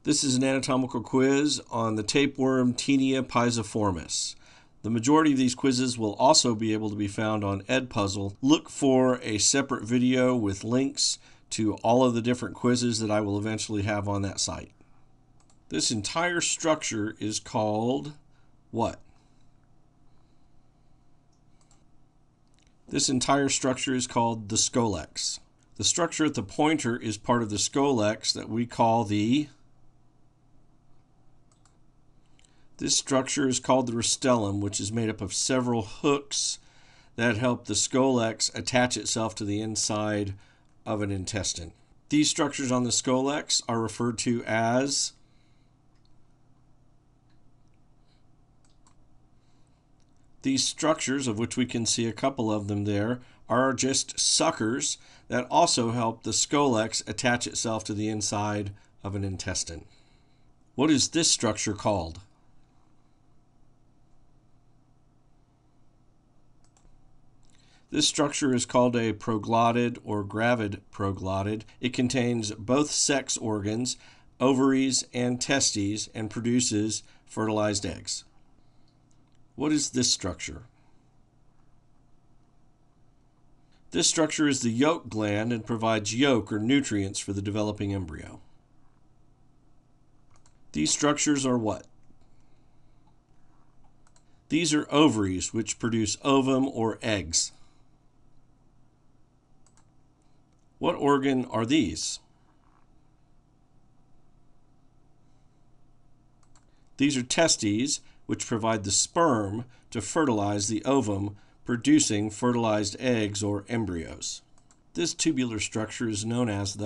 This is an anatomical quiz on the tapeworm Taenia pisiformis. The majority of these quizzes will also be able to be found on Edpuzzle. Look for a separate video with links to all of the different quizzes that I will eventually have on that site. This entire structure is called what? This entire structure is called the scolex. The structure at the pointer is part of the scolex that we call This structure is called the rostellum, which is made up of several hooks that help the scolex attach itself to the inside of an intestine. These structures on the scolex are referred to as These structures, of which we can see a couple of them there, are just suckers that also help the scolex attach itself to the inside of an intestine. What is this structure called? This structure is called a proglottid or gravid proglottid. It contains both sex organs, ovaries and testes, and produces fertilized eggs. What is this structure? This structure is the yolk gland and provides yolk or nutrients for the developing embryo. These structures are what? These are ovaries, which produce ovum or eggs. What organ are these? These are testes, which provide the sperm to fertilize the ovum, producing fertilized eggs or embryos. This tubular structure is known as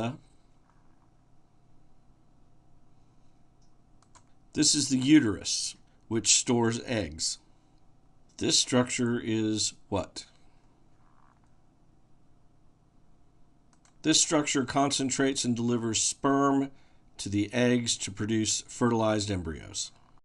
This is the uterus, which stores eggs. This structure is what? This structure concentrates and delivers sperm to the eggs to produce fertilized embryos.